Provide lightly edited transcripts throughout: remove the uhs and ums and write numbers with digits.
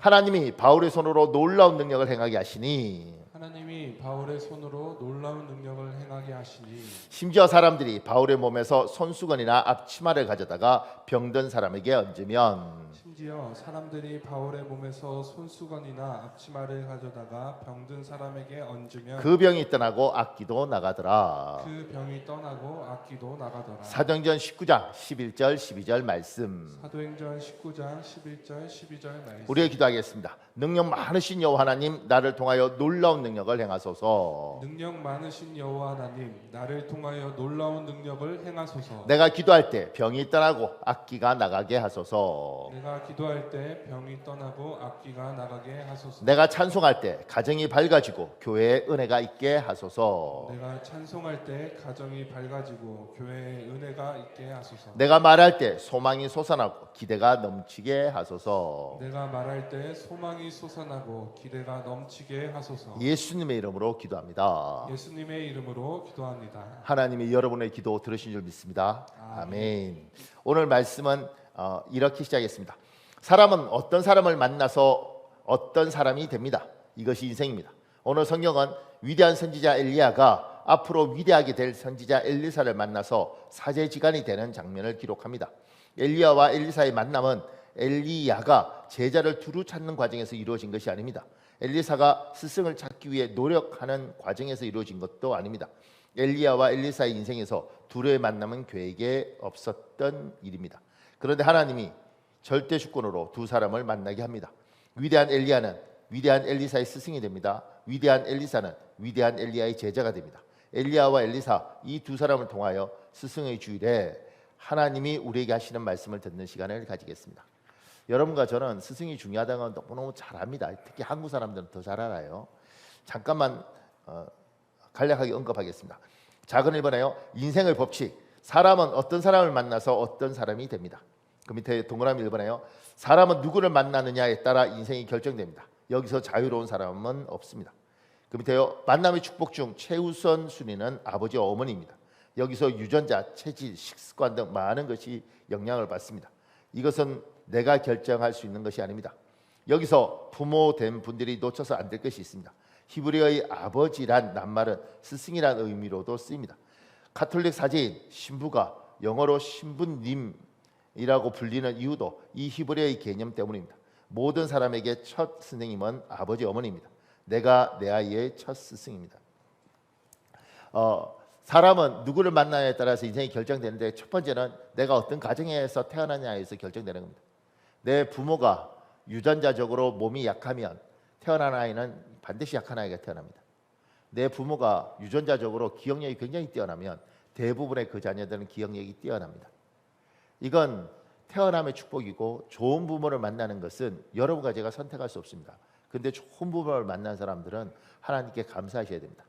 하나님이 바울의 손으로 놀라운 능력을 행하게 하시니 하나님이 바울의 손으로 놀라운 능력을 행하게 하시니 심지어 사람들이 바울의 몸에서 손수건이나 앞치마를 가져다가 병든 사람에게 얹으면 심지어 사람들이 바울의 몸에서 손수건이나 앞치마를 가져다가 병든 사람에게 얹으면 그 병이 떠나고 악기도 나가더라. 그 병이 떠나고 악기도 나가더라. 사도행전 19장 11절 12절 말씀. 사도행전 19장 11절 12절 말씀. 우리의 기도하겠습니다. 능력 많으신 여호와 하나님, 나를 통하여 놀라운 능력을 행하소서. 능력 많으신 여호와 하나님, 나를 통하여 놀라운 능력을 행하소서. 내가 기도할 때 병이 떠나고 악기가 나가게 하소서. 내가 기도할 때 병이 떠나고 악기가 나가게 하소서. 내가 찬송할 때 가정이 밝아지고 교회에 은혜가 있게 하소서. 내가 찬송할 때 가정이 밝아지고 교회에 은혜가 있게 하소서. 내가 말할 때 소망이 솟아나고 기대가 넘치게 하소서. 내가 말할 때 소망이 솟아나고 기대가 넘치게 하소서. 예수님의 이름으로 기도합니다. 예수님의 이름으로 기도합니다. 하나님이 여러분의 기도 들으신 줄 믿습니다. 아멘. 오늘 말씀은 이렇게 시작했습니다. 사람은 어떤 사람을 만나서 어떤 사람이 됩니다. 이것이 인생입니다. 오늘 성경은 위대한 선지자 엘리야가 앞으로 위대하게 될 선지자 엘리사를 만나서 사제지간이 되는 장면을 기록합니다. 엘리야와 엘리사의 만남은 엘리야가 제자를 두루 찾는 과정에서 이루어진 것이 아닙니다. 엘리사가 스승을 찾기 위해 노력하는 과정에서 이루어진 것도 아닙니다. 엘리야와 엘리사의 인생에서 둘의 만남은 계획에 없었던 일입니다. 그런데 하나님이 절대 주권으로 두 사람을 만나게 합니다. 위대한 엘리야는 위대한 엘리사의 스승이 됩니다. 위대한 엘리사는 위대한 엘리야의 제자가 됩니다. 엘리야와 엘리사 이 두 사람을 통하여 스승의 주일에 하나님이 우리에게 하시는 말씀을 듣는 시간을 가지겠습니다. 여러분과 저는 스승이 중요하다는 건 너무너무 잘 압니다. 특히 한국 사람들은 더 잘 알아요. 잠깐만 간략하게 언급하겠습니다. 작은 1번에요. 인생의 법칙. 사람은 어떤 사람을 만나서 어떤 사람이 됩니다. 그 밑에 동그라미 1번에요. 사람은 누구를 만나느냐에 따라 인생이 결정됩니다. 여기서 자유로운 사람은 없습니다. 그 밑에요. 만남의 축복 중 최우선 순위는 아버지와 어머니입니다. 여기서 유전자, 체질, 식습관 등 많은 것이 영향을 받습니다. 이것은 내가 결정할 수 있는 것이 아닙니다. 여기서 부모 된 분들이 놓쳐서 안 될 것이 있습니다. 히브리어의 아버지란 낱말은 스승이란 의미로도 쓰입니다. 가톨릭 사제인 신부가 영어로 신부님이라고 불리는 이유도 이 히브리어의 개념 때문입니다. 모든 사람에게 첫 선생님은 아버지 어머니입니다. 내가 내 아이의 첫 스승입니다. 사람은 누구를 만나냐에 따라서 인생이 결정되는데 첫 번째는 내가 어떤 가정에서 태어나냐에서 결정되는 겁니다. 내 부모가 유전자적으로 몸이 약하면 태어난 아이는 반드시 약한 아이가 태어납니다. 내 부모가 유전자적으로 기억력이 굉장히 뛰어나면 대부분의 그 자녀들은 기억력이 뛰어납니다. 이건 태어남의 축복이고 좋은 부모를 만나는 것은 여러분과 제가 선택할 수 없습니다. 근데 좋은 부모를 만난 사람들은 하나님께 감사하셔야 됩니다.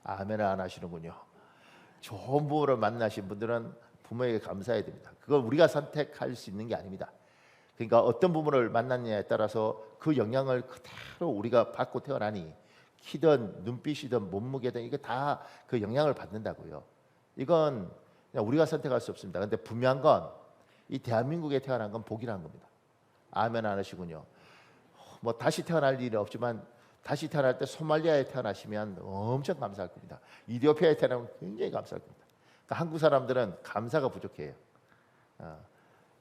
아멘을 안 하시는군요. 좋은 부모를 만나신 분들은 부모에게 감사해야 됩니다. 그걸 우리가 선택할 수 있는 게 아닙니다. 그러니까 어떤 부모를 만났냐에 따라서 그 영향을 그대로 우리가 받고 태어나니 키든 눈빛이든 몸무게든 이게 다 그 영향을 받는다고요. 이건 그냥 우리가 선택할 수 없습니다. 그런데 분명한 건 이 대한민국에 태어난 건 복이라는 겁니다. 아멘 안 하시군요. 뭐 다시 태어날 일은 없지만 다시 태어날 때 소말리아에 태어나시면 엄청 감사할 겁니다. 이디오피아에 태어나면 굉장히 감사할 겁니다. 그러니까 한국 사람들은 감사가 부족해요.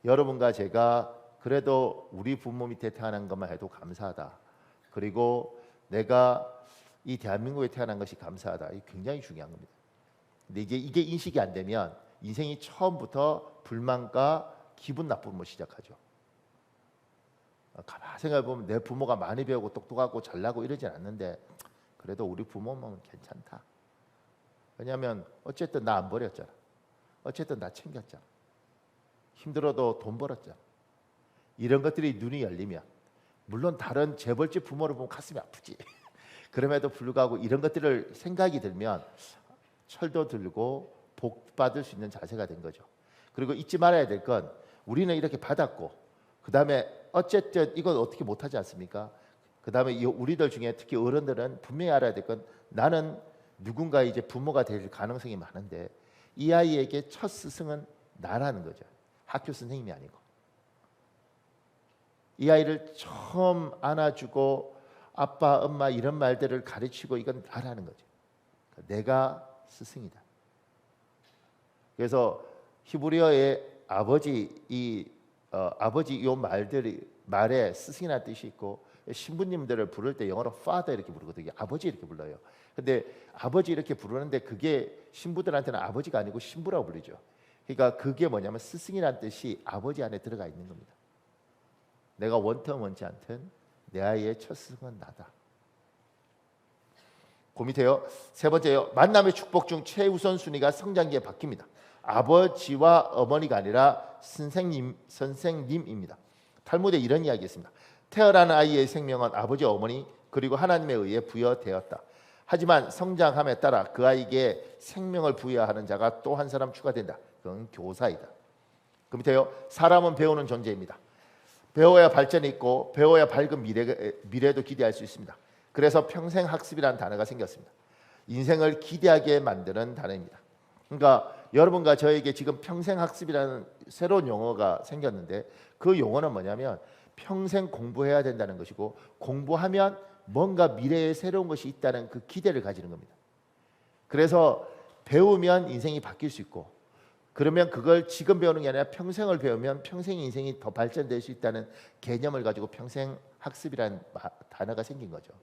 여러분과 제가 그래도 우리 부모 밑에 태어난 것만 해도 감사하다. 그리고 내가 이 대한민국에 태어난 것이 감사하다. 이게 굉장히 중요한 겁니다. 근데 이게 인식이 안 되면 인생이 처음부터 불만과 기분 나쁨으로 시작하죠. 가만히 생각해 보면 내 부모가 많이 배우고 똑똑하고 잘나고 이러진 않는데 그래도 우리 부모는 괜찮다. 왜냐하면 어쨌든 나 안 버렸잖아. 어쨌든 나 챙겼잖아. 힘들어도 돈 벌었잖아. 이런 것들이 눈이 열리면 물론 다른 재벌집 부모를 보면 가슴이 아프지. 그럼에도 불구하고 이런 것들을 생각이 들면 철도 들고 복 받을 수 있는 자세가 된 거죠. 그리고 잊지 말아야 될 건 우리는 이렇게 받았고 그 다음에 어쨌든 이건 어떻게 못하지 않습니까? 그 다음에 우리들 중에 특히 어른들은 분명히 알아야 될 건 나는 누군가 이제 부모가 될 가능성이 많은데 이 아이에게 첫 스승은 나라는 거죠. 학교 선생님이 아니고. 이 아이를 처음 안아주고 아빠, 엄마 이런 말들을 가르치고 이건 나라는 거죠. 내가 스승이다. 그래서 히브리어의 아버지 이 말에 스승이라는 뜻이 있고 신부님들을 부를 때 영어로 father 이렇게 부르거든요. 아버지 이렇게 불러요. 근데 아버지 이렇게 부르는데 그게 신부들한테는 아버지가 아니고 신부라고 부르죠. 그러니까 그게 뭐냐면 스승이라는 뜻이 아버지 안에 들어가 있는 겁니다. 내가 원튼 원치 않든 내 아이의 첫 스승은 나다. 그 밑에요. 세 번째요. 만남의 축복 중 최우선 순위가 성장기에 바뀝니다. 아버지와 어머니가 아니라 선생님입니다. 탈무드에 이런 이야기 있습니다. 태어난 아이의 생명은 아버지, 어머니 그리고 하나님에 의해 부여되었다. 하지만 성장함에 따라 그 아이에게 생명을 부여하는 자가 또 한 사람 추가된다. 그건 교사이다. 그 밑에요. 사람은 배우는 존재입니다. 배워야 발전이 있고 배워야 밝은 미래도 기대할 수 있습니다. 그래서 평생 학습이라는 단어가 생겼습니다. 인생을 기대하게 만드는 단어입니다. 그러니까 여러분과 저에게 지금 평생 학습이라는 새로운 용어가 생겼는데 그 용어는 뭐냐면 평생 공부해야 된다는 것이고 공부하면 뭔가 미래에 새로운 것이 있다는 그 기대를 가지는 겁니다. 그래서 배우면 인생이 바뀔 수 있고 그러면 그걸 지금 배우는 게 아니라 평생을 배우면 평생 인생이 더 발전될 수 있다는 개념을 가지고 평생 학습이라는 단어가 생긴 거죠.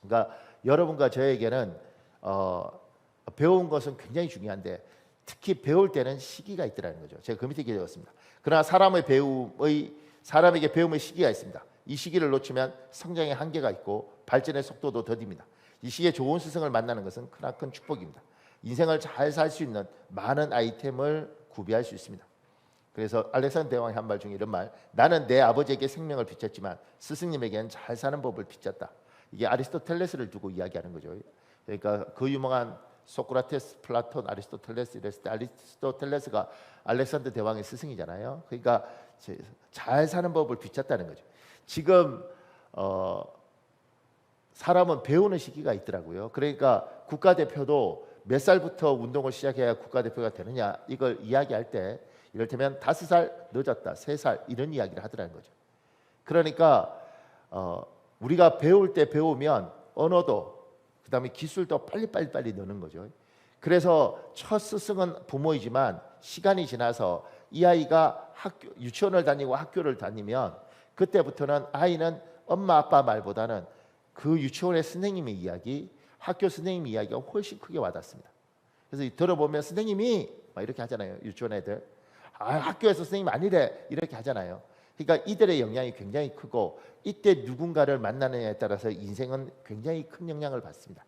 그러니까 여러분과 저에게는 배운 것은 굉장히 중요한데 특히 배울 때는 시기가 있더라는 거죠. 제가 그 밑에 기록했습니다. 그러나 사람에게 배움의 시기가 있습니다. 이 시기를 놓치면 성장의 한계가 있고 발전의 속도도 더딥니다. 이 시기에 좋은 스승을 만나는 것은 크나큰 축복입니다. 인생을 잘 살 수 있는 많은 아이템을 구비할 수 있습니다. 그래서 알렉산더 대왕이 한 말 중에 이런 말, 나는 내 아버지에게 생명을 비쳤지만 스승님에게는 잘 사는 법을 비쳤다. 이게 아리스토텔레스를 두고 이야기하는 거죠. 그러니까 그 유명한 소크라테스, 플라톤, 아리스토텔레스 이랬을 때 아리스토텔레스가 알렉산더 대왕의 스승이잖아요. 그러니까 잘 사는 법을 비쳤다는 거죠. 지금 사람은 배우는 시기가 있더라고요. 그러니까 국가대표도 몇 살부터 운동을 시작해야 국가대표가 되느냐 이걸 이야기할 때 이를테면 5살 늦었다, 3살 이런 이야기를 하더라는 거죠. 그러니까 우리가 배울 때 배우면 언어도 그다음에 기술도 빨리 느는 거죠. 그래서 첫 스승은 부모이지만 시간이 지나서 이 아이가 유치원을 다니고 학교를 다니면 그때부터는 아이는 엄마 아빠 말보다는 그 유치원의 선생님의 이야기, 학교 선생님 이야기가 훨씬 크게 와닿습니다. 그래서 들어보면 선생님이 막 이렇게 하잖아요. 유치원 애들. 학교에서 선생님 아니래 이렇게 하잖아요. 그러니까 이들의 영향이 굉장히 크고 이때 누군가를 만나느냐에 따라서 인생은 굉장히 큰 영향을 받습니다.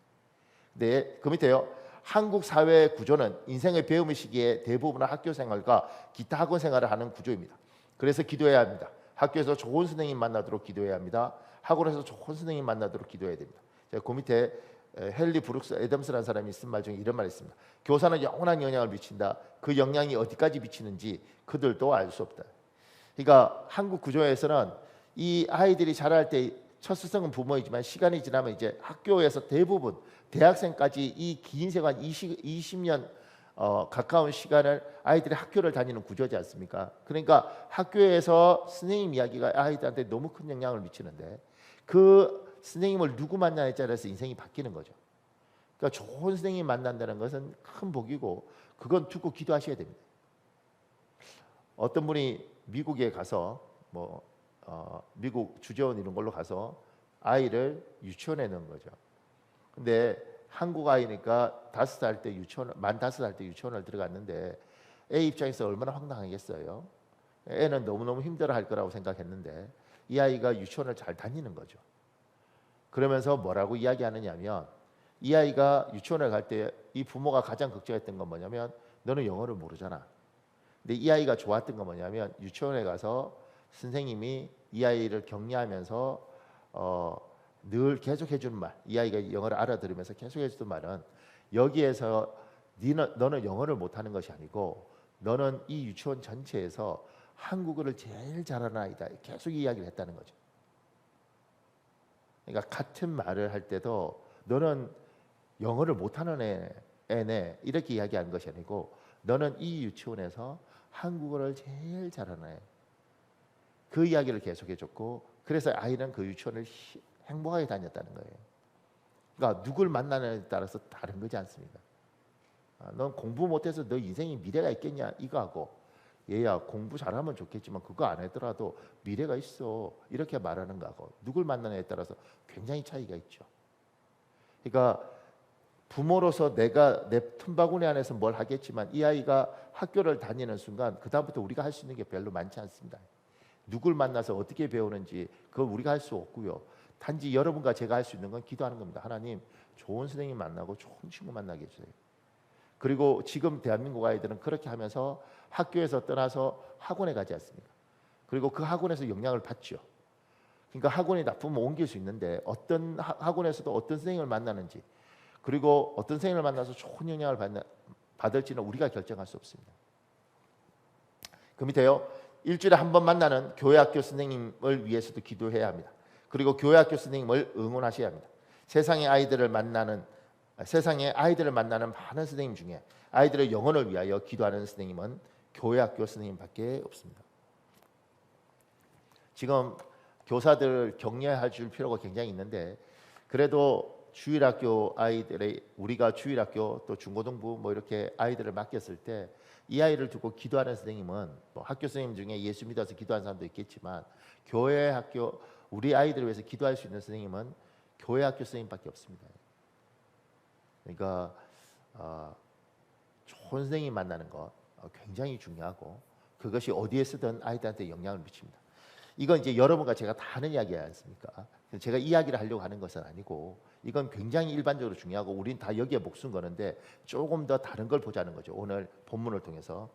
네, 그 밑에요. 한국 사회 구조는 인생의 배움의 시기에 대부분은 학교 생활과 기타 학원 생활을 하는 구조입니다. 그래서 기도해야 합니다. 학교에서 좋은 선생님 만나도록 기도해야 합니다. 학원에서 좋은 선생님 만나도록 기도해야 됩니다. 제가 그 밑에 헨리 브룩스 애덤스라는 사람이 쓴 말 중에 이런 말이 있습니다. 교사는 영원한 영향을 미친다. 그 영향이 어디까지 미치는지 그들도 알 수 없다. 그러니까 한국 구조에서는 이 아이들이 자랄 때 첫 스승은 부모이지만 시간이 지나면 이제 학교에서 대부분 대학생까지 이 긴 세관 20년 가까운 시간을 아이들이 학교를 다니는 구조지 않습니까? 그러니까 학교에서 선생님 이야기가 아이들한테 너무 큰 영향을 미치는데 그 선생님을 누구 만나냐에 따라서 인생이 바뀌는 거죠. 그러니까 좋은 선생님 만난다는 것은 큰 복이고 그건 두고 기도하셔야 됩니다. 어떤 분이 미국에 가서 미국 주재원 이런 걸로 가서 아이를 유치원에 넣은 거죠. 근데 한국 아이니까 만 5살 때 유치원을 들어갔는데 애 입장에서 얼마나 황당하겠어요. 애는 너무너무 힘들어할 거라고 생각했는데 이 아이가 유치원을 잘 다니는 거죠. 그러면서 뭐라고 이야기하느냐면 이 아이가 유치원을 갈 때 이 부모가 가장 걱정했던 건 뭐냐면 너는 영어를 모르잖아. 근데 이 아이가 좋았던 건 뭐냐면 유치원에 가서 선생님이 이 아이를 격려하면서 늘 계속 해주는 말, 이 아이가 영어를 알아들으면서 계속 해주는 말은 여기에서 너는 영어를 못하는 것이 아니고 너는 이 유치원 전체에서 한국어를 제일 잘하는 아이다. 계속 이야기를 했다는 거죠. 그러니까 같은 말을 할 때도 너는 영어를 못하는 애네 이렇게 이야기하는 것이 아니고 너는 이 유치원에서 한국어를 제일 잘하는 애. 그 이야기를 계속해줬고, 그래서 아이는 그 유치원을 행복하게 다녔다는 거예요. 그러니까 누굴 만나느냐에 따라서 다른 거지 않습니까? 넌 공부 못해서 너 인생에 미래가 있겠냐 이거 하고, 얘야 공부 잘하면 좋겠지만 그거 안 하더라도 미래가 있어 이렇게 말하는 거하고, 누굴 만나느냐에 따라서 굉장히 차이가 있죠. 그러니까 부모로서 내가 내 틈바구니 안에서 뭘 하겠지만 이 아이가 학교를 다니는 순간 그 다음부터 우리가 할 수 있는 게 별로 많지 않습니다. 누굴 만나서 어떻게 배우는지 그걸 우리가 할 수 없고요. 단지 여러분과 제가 할 수 있는 건 기도하는 겁니다. 하나님, 좋은 선생님 만나고 좋은 친구 만나게 해주세요. 그리고 지금 대한민국 아이들은 그렇게 하면서 학교에서 떠나서 학원에 가지 않습니까? 그리고 그 학원에서 영향을 받죠. 그러니까 학원이 나쁘면 옮길 수 있는데 어떤 학원에서도 어떤 선생님을 만나는지, 그리고 어떤 선생님을 만나서 좋은 영향을 받을지는 우리가 결정할 수 없습니다. 그 밑에요, 일주일에 한 번 만나는 교회 학교 선생님을 위해서도 기도해야 합니다. 그리고 교회 학교 선생님을 응원하셔야 합니다. 세상의 아이들을 만나는 많은 선생님 중에 아이들의 영혼을 위하여 기도하는 선생님은 교회 학교 선생님밖에 없습니다. 지금 교사들 격려해 줄 필요가 굉장히 있는데, 그래도 주일학교 아이들의, 우리가 주일학교 또 중고등부 뭐 이렇게 아이들을 맡겼을 때 이 아이를 두고 기도하는 선생님은, 뭐 학교 선생님 중에 예수 믿어서 기도하는 사람도 있겠지만 교회 학교 우리 아이들을 위해서 기도할 수 있는 선생님은 교회 학교 선생님밖에 없습니다. 그러니까 좋은 선생님 만나는 것 굉장히 중요하고, 그것이 어디에 쓰든 아이들한테 영향을 미칩니다. 이건 이제 여러분과 제가 다 하는 이야기지 않습니까? 제가 이야기를 하려고 하는 것은 아니고, 이건 굉장히 일반적으로 중요하고 우린 다 여기에 목숨 거는데 조금 더 다른 걸 보자는 거죠. 오늘 본문을 통해서.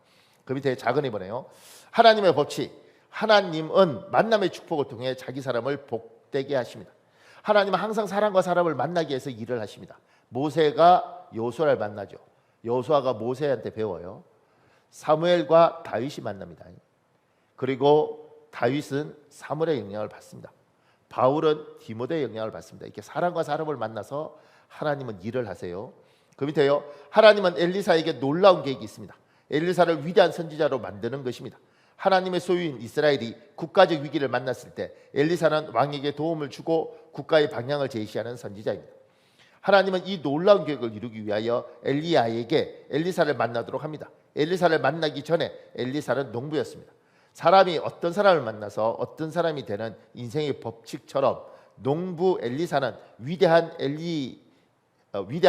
그 밑에 작은 이번에요, 하나님의 법칙. 하나님은 만남의 축복을 통해 자기 사람을 복되게 하십니다. 하나님은 항상 사람과 사람을 만나기 위해서 일을 하십니다. 모세가 여호수아를 만나죠. 여호수아가 모세한테 배워요. 사무엘과 다윗이 만납니다. 그리고 다윗은 사무엘의 영향을 받습니다. 바울은 디모데의 영향을 받습니다. 이렇게 사람과 사람을 만나서 하나님은 일을 하세요. 그 밑에요, 하나님은 엘리사에게 놀라운 계획이 있습니다. 엘리사를 위대한 선지자로 만드는 것입니다. 하나님의 소유인 이스라엘이 국가적 위기를 만났을 때 엘리사는 왕에게 도움을 주고 국가의 방향을 제시하는 선지자입니다. 하나님은 이 놀라운 계획을 이루기 위하여 엘리야에게 엘리사를 만나도록 합니다. 엘리사를 만나기 전에 엘리사는 농부였습니다. 사람이 어떤 사람을 만나서 어떤 사람이 되는 인생의 법칙처럼 농부 엘리사는 위대한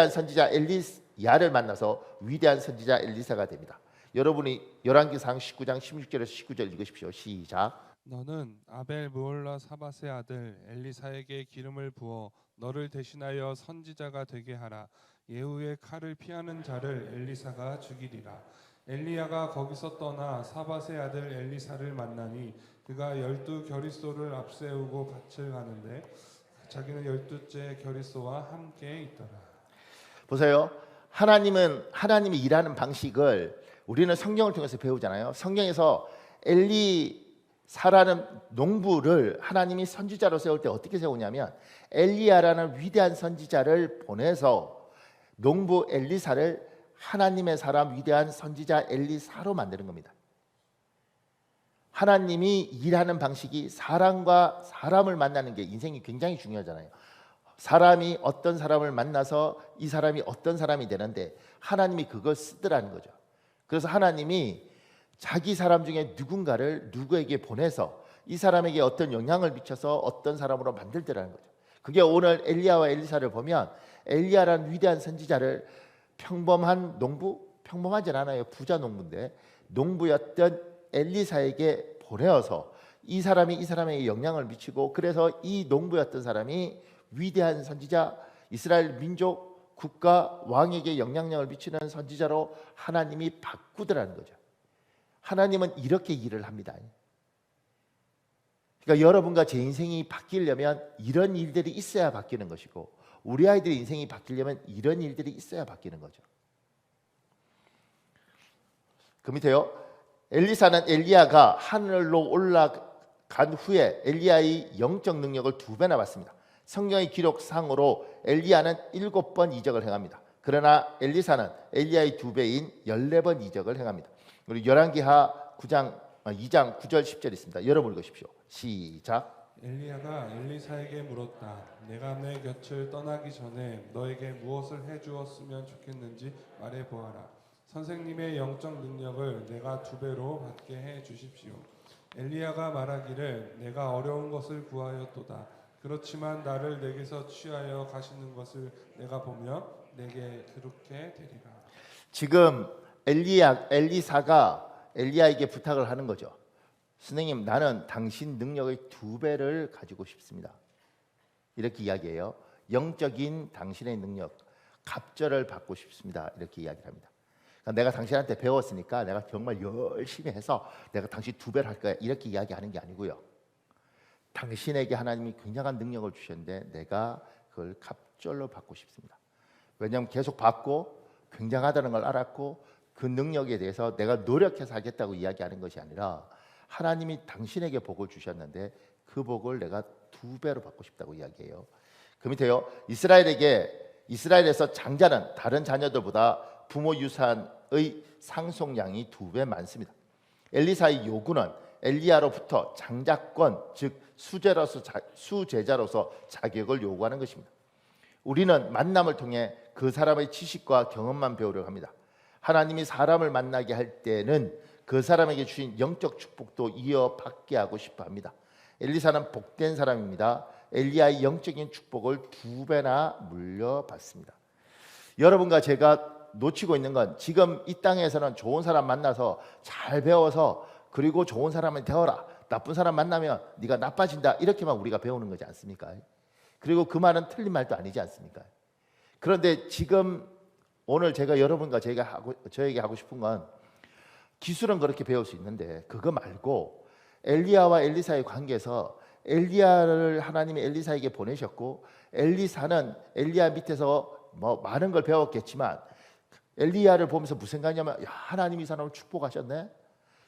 선지자 엘리야를 만나서 위대한 선지자 엘리사가 됩니다. 여러분이 열왕기상 19장 16절에서 19절 읽으십시오. 시작. 너는 아벨 무올라 사밧의 아들 엘리사에게 기름을 부어 너를 대신하여 선지자가 되게 하라. 예후의 칼을 피하는 자를 엘리사가 죽이리라. 엘리야가 거기서 떠나 사밧의 아들 엘리사를 만나니 그가 12겨릿소를 앞세우고 밭을 가는데 자기는 12째 겨릿소와 함께 있더라. 보세요. 하나님이 일하는 방식을 우리는 성경을 통해서 배우잖아요. 성경에서 엘리사라는 농부를 하나님이 선지자로 세울 때 어떻게 세우냐면, 엘리야라는 위대한 선지자를 보내서 농부 엘리사를 하나님의 사람 위대한 선지자 엘리사로 만드는 겁니다. 하나님이 일하는 방식이 사람과 사람을 만나는 게 인생이 굉장히 중요하잖아요. 사람이 어떤 사람을 만나서 이 사람이 어떤 사람이 되는데 하나님이 그걸 쓰더라는 거죠. 그래서 하나님이 자기 사람 중에 누군가를 누구에게 보내서 이 사람에게 어떤 영향을 미쳐서 어떤 사람으로 만들더라는 거죠. 그게 오늘 엘리야와 엘리사를 보면, 엘리야라는 위대한 선지자를 평범한 농부, 평범하진 않아요. 부자 농부인데 농부였던 엘리사에게 보내어서 이 사람에게 영향을 미치고, 그래서 이 농부였던 사람이 위대한 선지자, 이스라엘 민족, 국가, 왕에게 영향력을 미치는 선지자로 하나님이 바꾸더라는 거죠. 하나님은 이렇게 일을 합니다. 그러니까 여러분과 제 인생이 바뀌려면 이런 일들이 있어야 바뀌는 것이고, 우리 아이들의 인생이 바뀌려면 이런 일들이 있어야 바뀌는 거죠. 그 밑에요, 엘리사는 엘리야가 하늘로 올라간 후에 엘리야의 영적 능력을 2배나 받습니다. 성경의 기록상으로 엘리야는 7번 이적을 행합니다. 그러나 엘리사는 엘리야의 2배인 14번 이적을 행합니다. 우리 열왕기하 2장 9절 10절 있습니다. 여러분 읽으십시오. 시작. 엘리야가 엘리사에게 물었다. 내가 내 곁을 떠나기 전에 너에게 무엇을 해주었으면 좋겠는지 말해보아라. 선생님의 영적 능력을 내가 2배로 받게 해 주십시오. 엘리야가 말하기를 내가 어려운 것을 구하였도다. 그렇지만 나를 내게서 취하여 가시는 것을 내가 보며 내게 그렇게 되리라. 지금 엘리사가 엘리야에게 부탁을 하는 거죠. 선생님, 나는 당신 능력의 2배를 가지고 싶습니다. 이렇게 이야기해요. 영적인 당신의 능력, 갑절을 받고 싶습니다. 이렇게 이야기를 합니다. 그러니까 내가 당신한테 배웠으니까 내가 정말 열심히 해서 내가 당신 2배를 할 거야. 이렇게 이야기하는 게 아니고요. 당신에게 하나님이 굉장한 능력을 주셨는데 내가 그걸 갑절로 받고 싶습니다. 왜냐하면 계속 받고 굉장하다는 걸 알았고 그 능력에 대해서 내가 노력해서 하겠다고 이야기하는 것이 아니라 하나님이 당신에게 복을 주셨는데 그 복을 내가 2배로 받고 싶다고 이야기해요. 그 밑에요. 이스라엘에서 장자는 다른 자녀들보다 부모 유산의 상속량이 2배 많습니다. 엘리사의 요구는 엘리야로부터 장자권, 즉 수제자로서 자격을 요구하는 것입니다. 우리는 만남을 통해 그 사람의 지식과 경험만 배우려고 합니다. 하나님이 사람을 만나게 할 때는 그 사람에게 주신 영적 축복도 이어받게 하고 싶어 합니다. 엘리사는 복된 사람입니다. 엘리야의 영적인 축복을 2배나 물려받습니다. 여러분과 제가 놓치고 있는 건 지금 이 땅에서는 좋은 사람 만나서 잘 배워서 그리고 좋은 사람을 되어라. 나쁜 사람 만나면 네가 나빠진다. 이렇게만 우리가 배우는 거지 않습니까? 그리고 그 말은 틀린 말도 아니지 않습니까? 그런데 지금 오늘 제가 여러분과 저에게 하고 싶은 건 기술은 그렇게 배울 수 있는데 그거 말고 엘리야와 엘리사의 관계에서 엘리야를 하나님이 엘리사에게 보내셨고 엘리사는 엘리야 밑에서 뭐 많은 걸 배웠겠지만 엘리야를 보면서 무슨 생각이냐면 야, 하나님이 이 사람을 축복하셨네.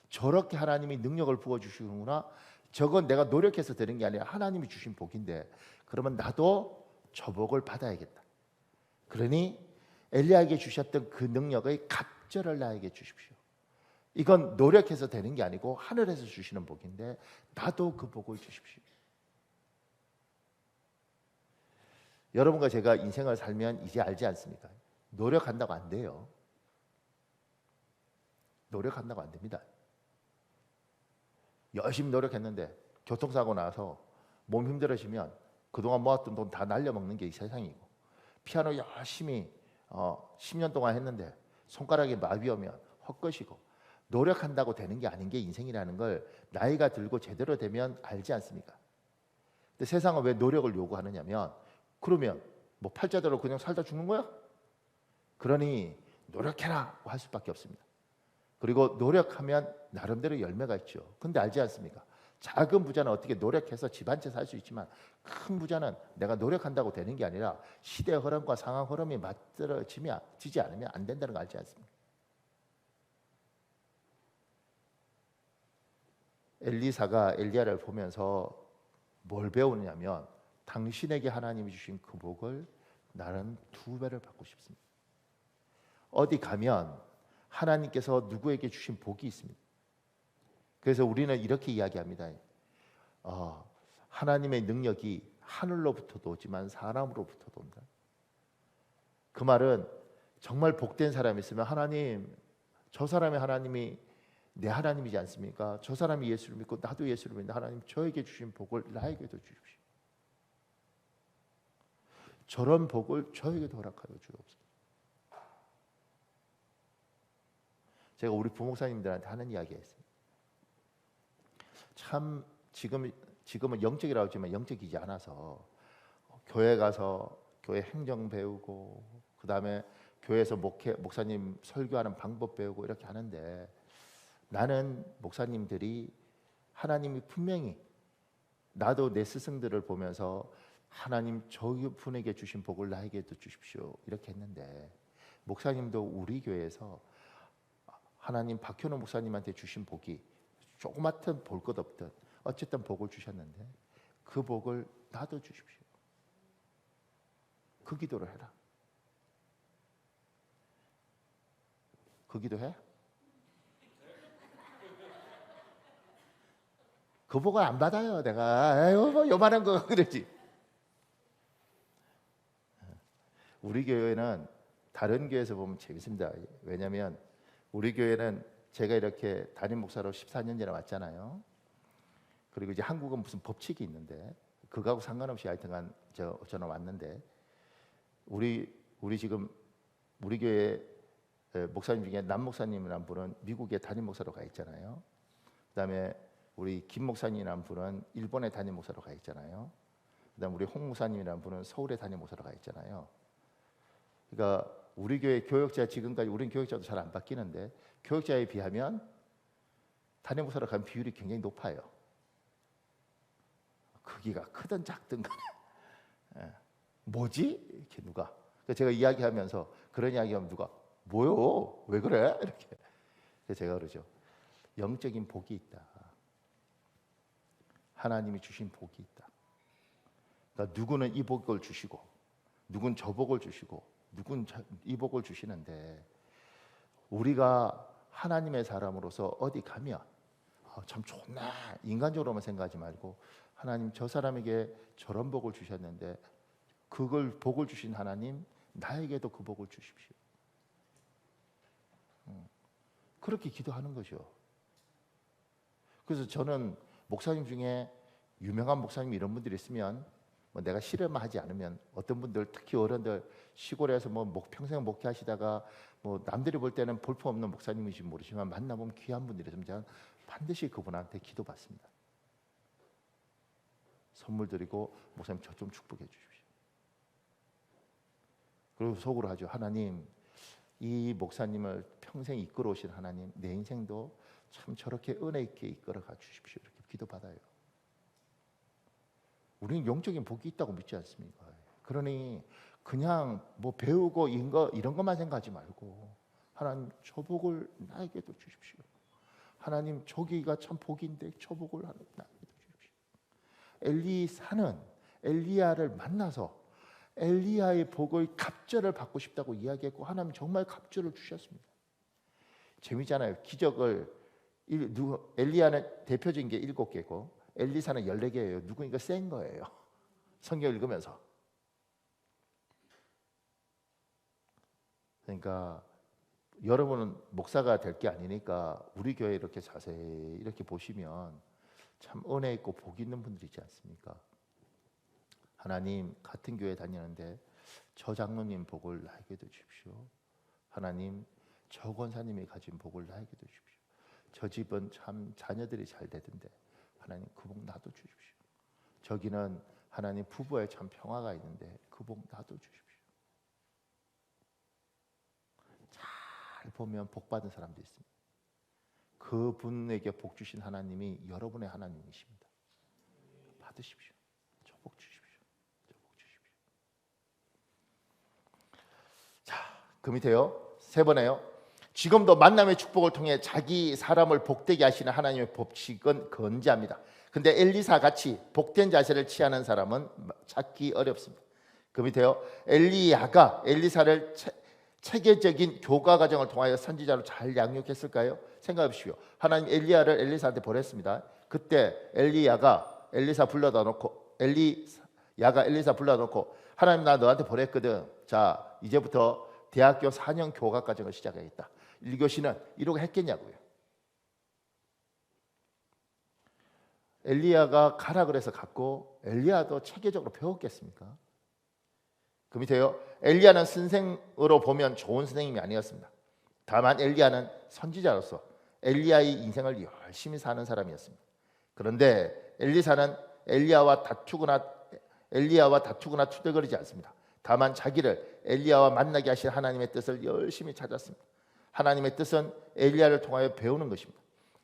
저렇게 하나님이 능력을 부어주시는구나. 저건 내가 노력해서 되는 게 아니라 하나님이 주신 복인데 그러면 나도 저 복을 받아야겠다. 그러니 엘리야에게 주셨던 그 능력의 갑절을 나에게 주십시오. 이건 노력해서 되는 게 아니고 하늘에서 주시는 복인데 나도 그 복을 주십시오. 여러분과 제가 인생을 살면 이제 알지 않습니까? 노력한다고 안 돼요. 노력한다고 안 됩니다. 열심히 노력했는데 교통사고 나서 몸 힘들어지면 그동안 모았던 돈 다 날려먹는 게 이 세상이고 피아노 열심히 10년 동안 했는데 손가락에 마비 오면 헛것이고 노력한다고 되는 게 아닌 게 인생이라는 걸 나이가 들고 제대로 되면 알지 않습니까? 근데 세상은 왜 노력을 요구하느냐면 그러면 뭐 팔자대로 그냥 살다 죽는 거야? 그러니 노력해라 할 수밖에 없습니다. 그리고 노력하면 나름대로 열매가 있죠. 근데 알지 않습니까? 작은 부자는 어떻게 노력해서 집 한 채 살 수 있지만 큰 부자는 내가 노력한다고 되는 게 아니라 시대 흐름과 상황 흐름이 맞들어지지 않으면 안 된다는 거 알지 않습니까? 엘리사가 엘리야를 보면서 뭘 배우느냐면 당신에게 하나님이 주신 그 복을 나는 2배를 받고 싶습니다. 어디 가면 하나님께서 누구에게 주신 복이 있습니다. 그래서 우리는 이렇게 이야기합니다. 하나님의 능력이 하늘로부터도 오지만 사람으로부터도 온다. 그 말은 정말 복된 사람이 있으면 하나님, 저 사람의 하나님이 내 하나님이지 않습니까? 저 사람이 예수를 믿고 나도 예수를 믿는데 하나님 저에게 주신 복을 나에게도 주십시오. 저런 복을 저에게도 허락하여 주옵소서. 제가 우리 부목사님들한테 하는 이야기가 있습니다. 참 지금은 영적이라고 하지만 영적이지 않아서 교회 가서 교회 행정 배우고 그 다음에 교회에서 목사님 설교하는 방법 배우고 이렇게 하는데 나는 목사님들이 하나님이 분명히 나도 내 스승들을 보면서 하나님 저분에게 주신 복을 나에게도 주십시오 이렇게 했는데 목사님도 우리 교회에서 하나님 박현우 목사님한테 주신 복이 조그맣든 볼 것 없든 어쨌든 복을 주셨는데 그 복을 나도 주십시오. 그 기도를 해라. 그 기도해? 그 복을 안 받아요. 내가 아유 뭐 요만한 거 그러지. 우리 교회는 다른 교회에서 보면 재밌습니다. 왜냐하면 우리 교회는 제가 이렇게 담임 목사로 14년째나 왔잖아요. 그리고 이제 한국은 무슨 법칙이 있는데 그거하고 상관없이 하여튼간 저는 왔는데 우리 지금 우리 교회 목사님 중에 남 목사님이라는 분은 미국에 담임 목사로 가 있잖아요. 그다음에 우리 김 목사님이라는 분은 일본에 담임 목사로 가 있잖아요. 그다음 우리 홍 목사님이라는 분은 서울에 담임 목사로 가 있잖아요. 그러니까 우리 교회 교역자 지금까지 우리는 교역자도 잘 안 바뀌는데 교역자에 비하면 담임 목사로 가면 비율이 굉장히 높아요. 크기가 크든 작든 간에 뭐지? 이렇게 누가 그러니까 제가 이야기하면서 그런 이야기하면 누가 뭐요? 왜 그래? 이렇게 그래서 제가 그러죠. 영적인 복이 있다. 하나님이 주신 복이 있다. 그러니까 누구는 이 복을 주시고 누군 저 복을 주시고 누군 이 복을 주시는데 우리가 하나님의 사람으로서 어디 가면 참 좋네 인간적으로만 생각하지 말고 하나님 저 사람에게 저런 복을 주셨는데 그걸 복을 주신 하나님 나에게도 그 복을 주십시오. 그렇게 기도하는 거죠. 그래서 저는 목사님 중에 유명한 목사님 이런 분들이 있으면 뭐 내가 싫어만 하지 않으면 어떤 분들 특히 어른들 시골에서 뭐 평생 목회하시다가 뭐 남들이 볼 때는 볼품없는 목사님이신지 모르지만 만나보면 귀한 분들이 저는 반드시 그분한테 기도받습니다. 선물 드리고 목사님 저 좀 축복해 주십시오. 그리고 속으로 하죠. 하나님 이 목사님을 평생 이끌어 오신 하나님 내 인생도 참 저렇게 은혜 있게 이끌어가 주십시오. 이렇게 기도받아요. 우리는 영적인 복이 있다고 믿지 않습니까? 그러니 그냥 뭐 배우고 이런 것만 생각하지 말고 하나님 저 복을 나에게도 주십시오. 하나님 저기가 참 복인데 저 복을 나에게도 주십시오. 엘리사는 엘리야를 만나서 엘리야의 복의 갑절을 받고 싶다고 이야기했고 하나님 정말 갑절을 주셨습니다. 재미잖아요. 기적을 엘리야는 대표적인 게 7개고 엘리사는 14개예요. 누구니까 센 거예요. 성경 읽으면서. 그러니까 여러분은 목사가 될 게 아니니까 우리 교회 이렇게 자세히 이렇게 보시면 참 은혜 있고 복 있는 분들이 있지 않습니까? 하나님 같은 교회 다니는데 저 장로님 복을 나에게도 주십시오. 하나님 저 권사님이 가진 복을 나에게도 주십시오. 저 집은 참 자녀들이 잘 되던데 하나님 그 복 나도 주십시오. 저기는 하나님 부부에 참 평화가 있는데 그 복 나도 주십시오. 잘 보면 복 받은 사람도 있습니다. 그 분에게 복 주신 하나님이 여러분의 하나님이십니다. 받으십시오. 저 복 주십시오. 저 복 주십시오. 자, 그 밑에요. 3번에요. 지금도 만남의 축복을 통해 자기 사람을 복되게 하시는 하나님의 법칙은 건재합니다. 근데 엘리사 같이 복된 자세를 취하는 사람은 찾기 어렵습니다. 그 밑에요. 엘리야가 엘리사를 체계적인 교과 과정을 통하여 선지자로 잘 양육했을까요? 생각해 보십시오. 하나님 엘리야를 엘리사한테 보냈습니다. 그때 엘리야가 엘리사 불러다 놓고 하나님 나 너한테 보냈거든. 자 이제부터 대학교 4년 교과 과정을 시작하겠다. 1교시는 이러고 했겠냐고요. 엘리야가 가라 그래서 갔고 엘리야도 체계적으로 배웠겠습니까? 그 밑에요. 엘리야는 선생으로 보면 좋은 선생님이 아니었습니다. 다만 엘리야는 선지자로서 엘리야의 인생을 열심히 사는 사람이었습니다. 그런데 엘리사는 엘리야와 다투거나 투덜거리지 않습니다. 다만 자기를 엘리야와 만나게 하신 하나님의 뜻을 열심히 찾았습니다. 하나님의 뜻은 엘리야를 통하여 배우는 것입니다.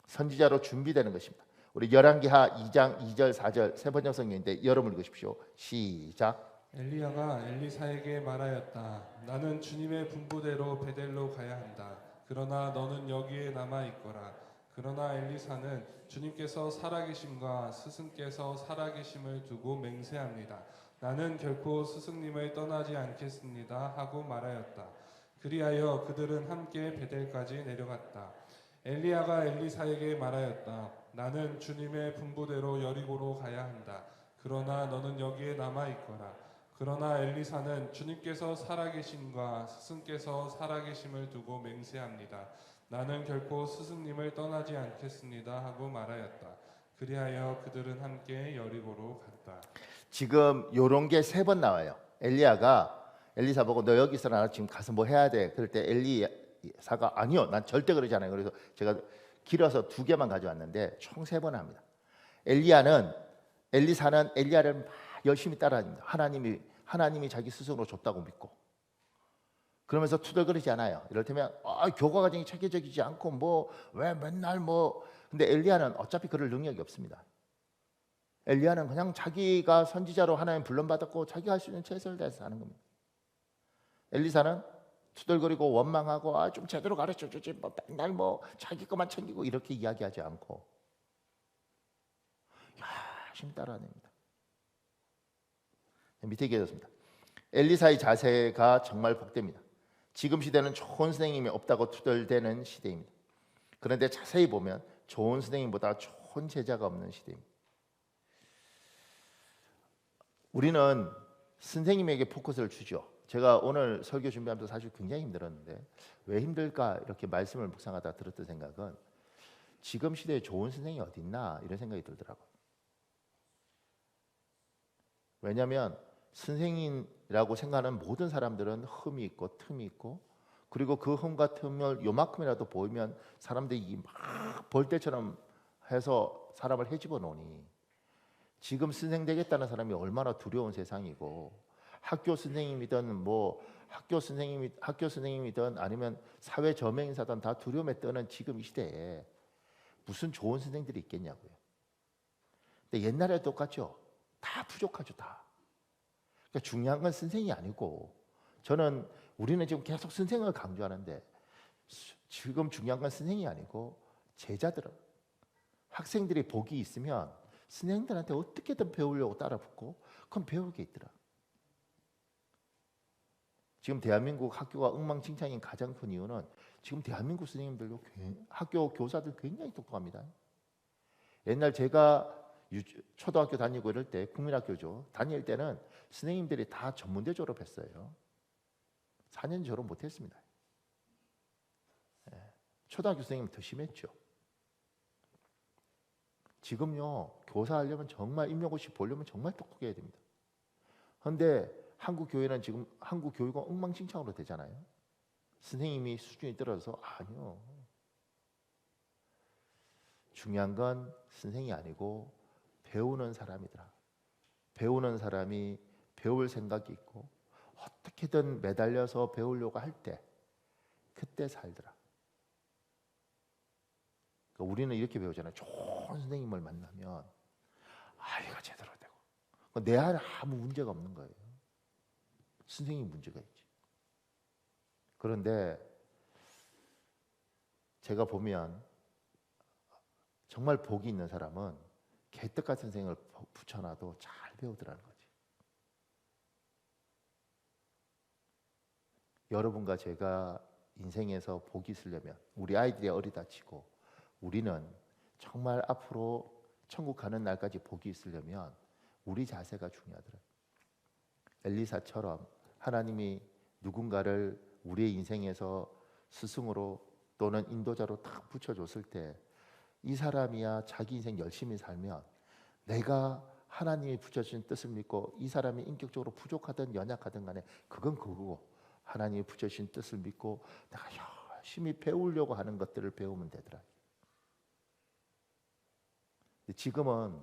선지자로 준비되는 것입니다. 우리 열왕기하 2장 2절 4절 세 번역 성경인데 여러분 읽으십시오. 시작. 엘리야가 엘리사에게 말하였다. 나는 주님의 분부대로 베델로 가야 한다. 그러나 너는 여기에 남아 있거라. 그러나 엘리사는 주님께서 살아계심과 스승께서 살아계심을 두고 맹세합니다. 나는 결코 스승님을 떠나지 않겠습니다 하고 말하였다. 그리하여 그들은 함께 베델까지 내려갔다. 엘리야가 엘리사에게 말하였다. 나는 주님의 분부대로 여리고로 가야 한다. 그러나 너는 여기에 남아 있거라. 그러나 엘리사는 주님께서 살아계심과 스승께서 살아계심을 두고 맹세합니다. 나는 결코 스승님을 떠나지 않겠습니다 하고 말하였다. 그리하여 그들은 함께 여리고로 갔다. 지금 요런 게 세 번 나와요. 엘리사 보고 너 여기 있어라. 지금 가서 뭐 해야 돼. 그럴 때 엘리사가 아니요. 난 절대 그러지 않아요. 그래서 제가 길어서 2개만 가져왔는데 총 3번 합니다. 엘리사는 엘리야를 막 열심히 따라합니다. 하나님이 자기 스승으로 줬다고 믿고. 그러면서 투덜거리지 않아요. 이를테면 교과 과정이 체계적이지 않고 뭐 왜 맨날 뭐. 근데 엘리야는 어차피 그럴 능력이 없습니다. 엘리야는 그냥 자기가 선지자로 하나님 불론받았고 자기가 할 수 있는 최선을 다해서 하는 겁니다. 엘리사는 투덜거리고 원망하고 좀 제대로 가르쳐주지 뭐 맨날 뭐 자기 것만 챙기고 이렇게 이야기하지 않고 열심히 따라냅니다. 밑에 얘기했습니다. 엘리사의 자세가 정말 복됩니다. 지금 시대는 좋은 선생님이 없다고 투덜대는 시대입니다. 그런데 자세히 보면 좋은 선생님보다 좋은 제자가 없는 시대입니다. 우리는 선생님에게 포커스를 주죠. 제가 오늘 설교 준비하면서 사실 굉장히 힘들었는데 왜 힘들까 이렇게 말씀을 묵상하다 들었던 생각은 지금 시대에 좋은 선생님이 어디 있나 이런 생각이 들더라고요. 왜냐하면 선생님이라고 생각하는 모든 사람들은 흠이 있고 틈이 있고 그리고 그 흠과 틈을 요만큼이라도 보이면 사람들이 막 벌떼처럼 해서 사람을 헤집어 놓으니 지금 선생 되겠다는 사람이 얼마나 두려운 세상이고 학교 선생님이든 뭐 학교 선생님이든 아니면 사회 저명인사든 다 두려움에 떠는 지금 이 시대에 무슨 좋은 선생들이 있겠냐고요. 근데 옛날에 똑같죠. 다 부족하죠, 다. 그러니까 중요한 건 선생이 아니고 우리는 지금 계속 선생을 강조하는데 지금 중요한 건 선생이 아니고 제자들은 학생들이 복이 있으면 선생님들한테 어떻게든 배우려고 따라붙고 그럼 배울 게 있더라. 지금 대한민국 학교가 엉망진창인 가장 큰 이유는 지금 대한민국 선생님들도 학교 교사들 굉장히 똑똑합니다. 옛날 제가 초등학교 다니고 이럴 때 국민학교죠. 다닐 때는 선생님들이 다 전문대 졸업했어요. 4년 졸업 못했습니다. 초등학교 선생님은 더 심했죠. 지금요 교사하려면 정말 임용고시 보려면 정말 똑똑해야 됩니다. 그런데 한국 교회는 지금 한국 교육은 엉망진창으로 되잖아요. 선생님이 수준이 떨어져서 아니요. 중요한 건 선생이 아니고 배우는 사람이더라. 배우는 사람이 배울 생각이 있고 어떻게든 매달려서 배우려고 할 때 그때 살더라. 그러니까 우리는 이렇게 배우잖아요. 좋은 선생님을 만나면 아이가 제대로 되고 내 안에 아무 문제가 없는 거예요. 선생님이 문제가 있지. 그런데 제가 보면 정말 복이 있는 사람은 개떡 같은 선생을 붙여놔도 잘 배우더라는 거지. 여러분과 제가 인생에서 복이 있으려면 우리 아이들이 어리다 치고 우리는 정말 앞으로 천국 가는 날까지 복이 있으려면 우리 자세가 중요하더라. 엘리사처럼 하나님이 누군가를 우리의 인생에서 스승으로 또는 인도자로 딱 붙여줬을 때 이 사람이야 자기 인생 열심히 살면 내가 하나님이 붙여주신 뜻을 믿고 이 사람이 인격적으로 부족하든 연약하든 간에 그건 그거고 하나님이 붙여주신 뜻을 믿고 내가 열심히 배우려고 하는 것들을 배우면 되더라. 지금은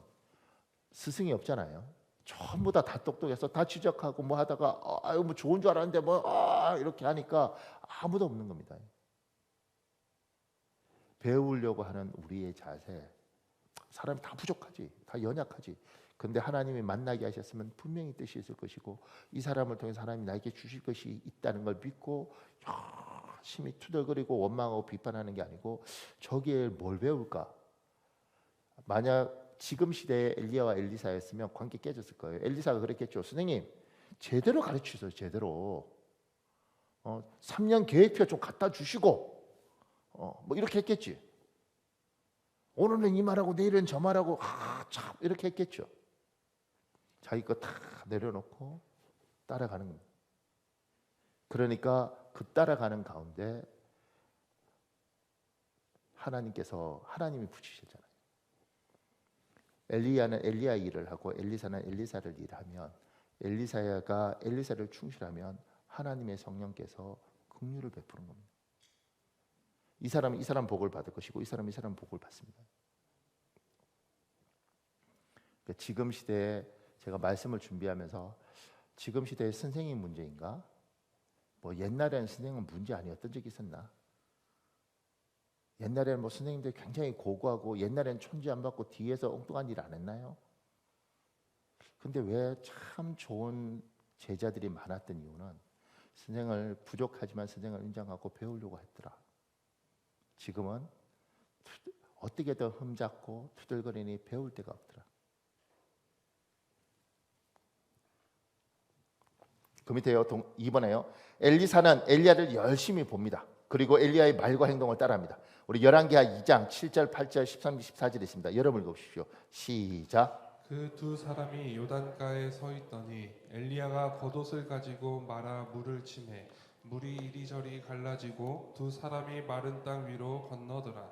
스승이 없잖아요. 전부 다 똑똑해서 다 지적하고 뭐 하다가 아유 뭐 좋은 줄 알았는데 뭐 이렇게 하니까 아무도 없는 겁니다. 배우려고 하는 우리의 자세, 사람이 다 부족하지, 다 연약하지. 근데 하나님이 만나게 하셨으면 분명히 뜻이 있을 것이고 이 사람을 통해서 하나님이 나에게 주실 것이 있다는 걸 믿고 열심히 투덜거리고 원망하고 비판하는 게 아니고 저기에 뭘 배울까? 만약 지금 시대에 엘리야와 엘리사였으면 관계 깨졌을 거예요. 엘리사가 그랬겠죠. 선생님 제대로 가르치세요. 제대로 3년 계획표 좀 갖다 주시고 뭐 이렇게 했겠지. 오늘은 이 말하고 내일은 저 말하고 참 이렇게 했겠죠. 자기 거 다 내려놓고 따라가는 겁니다. 그러니까 그 따라가는 가운데 하나님이 붙이셨잖아요. 엘리야는 엘리야 일을 하고 엘리사는 엘리사를 일하면, 엘리사가 엘리사를 충실하면 하나님의 성령께서 긍휼을 베푸는 겁니다. 이 사람은 이 사람 복을 받을 것이고 이 사람은 이 사람 복을 받습니다. 그러니까 지금 시대에 제가 말씀을 준비하면서 지금 시대의 선생님 문제인가? 뭐 옛날에는 선생님은 문제 아니었던 적이 있었나? 옛날에는 뭐 선생님들 굉장히 고고하고 옛날에는 존재 안 받고 뒤에서 엉뚱한 일 안 했나요? 근데 왜 참 좋은 제자들이 많았던 이유는 선생을 부족하지만 선생을 인정하고 배우려고 했더라. 지금은 어떻게든 흠잡고 투덜거리니 배울 데가 없더라. 그 밑에요. 2번에요. 엘리사는 엘리야를 열심히 봅니다. 그리고 엘리야의 말과 행동을 따라합니다. 우리 열왕기하 2장 7절, 8절, 13, 14절 있습니다. 여러분 읽어보십시오. 시작. 그 두 사람이 요단가에 서 있더니 엘리야가 겉옷을 가지고 말아 물을 치매 물이 이리저리 갈라지고 두 사람이 마른 땅 위로 건너더라.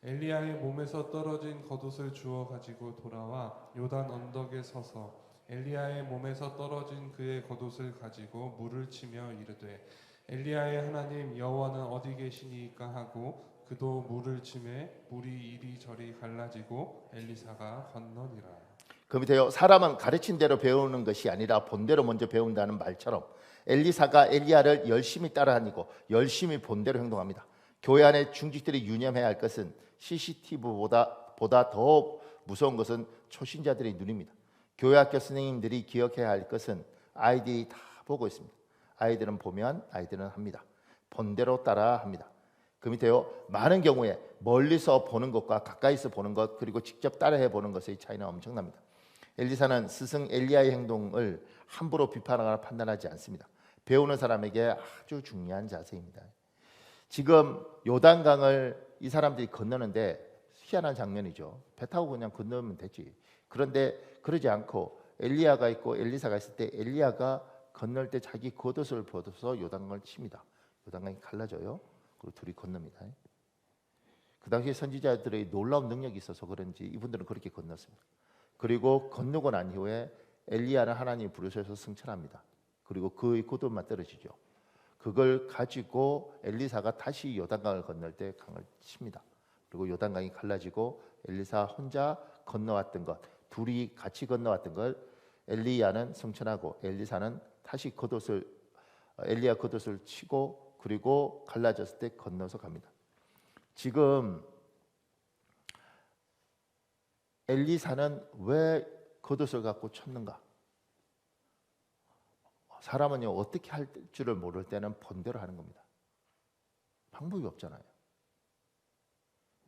엘리야의 몸에서 떨어진 겉옷을 주워 가지고 돌아와 요단 언덕에 서서 엘리야의 몸에서 떨어진 그의 겉옷을 가지고 물을 치며 이르되 엘리야의 하나님 여호와는 어디 계시니까 하고 그도 물을 치매 물이 이리저리 갈라지고 엘리사가 건너니라. 그 밑에요. 사람은 가르친 대로 배우는 것이 아니라 본대로 먼저 배운다는 말처럼 엘리사가 엘리야를 열심히 따라다니고 열심히 본대로 행동합니다. 교회 안에 중직들이 유념해야 할 것은 CCTV보다 더 무서운 것은 초신자들의 눈입니다. 교회 학교 선생님들이 기억해야 할 것은 아이들이 다 보고 있습니다. 아이들은 보면 아이들은 합니다. 본대로 따라 합니다. 그 밑에요. 많은 경우에 멀리서 보는 것과 가까이서 보는 것 그리고 직접 따라해 보는 것의 차이는 엄청납니다. 엘리사는 스승 엘리야의 행동을 함부로 비판하거나 판단하지 않습니다. 배우는 사람에게 아주 중요한 자세입니다. 지금 요단강을 이 사람들이 건너는데 희한한 장면이죠. 배 타고 그냥 건너면 되지. 그런데 그러지 않고 엘리야가 있고 엘리사가 있을 때 엘리야가 건널 때 자기 겉옷을 벗어서 요단강을 칩니다. 요단강이 갈라져요. 그리고 둘이 건넙니다. 그 당시에 선지자들의 놀라운 능력이 있어서 그런지 이분들은 그렇게 건넜습니다. 그리고 건너고 난 이후에 엘리야는 하나님이 부르셔서 승천합니다. 그리고 그의 겉옷만 떨어지죠. 그걸 가지고 엘리사가 다시 요단강을 건널 때 강을 칩니다. 그리고 요단강이 갈라지고 엘리사 혼자 건너왔던 것, 둘이 같이 건너왔던 걸 엘리야는 승천하고 엘리사는 다시 엘리야 겉옷을 치고 그리고 갈라졌을 때 건너서 갑니다. 지금 엘리사는 왜 겉옷을 갖고 쳤는가? 사람은요 어떻게 할 줄을 모를 때는 본대로 하는 겁니다. 방법이 없잖아요.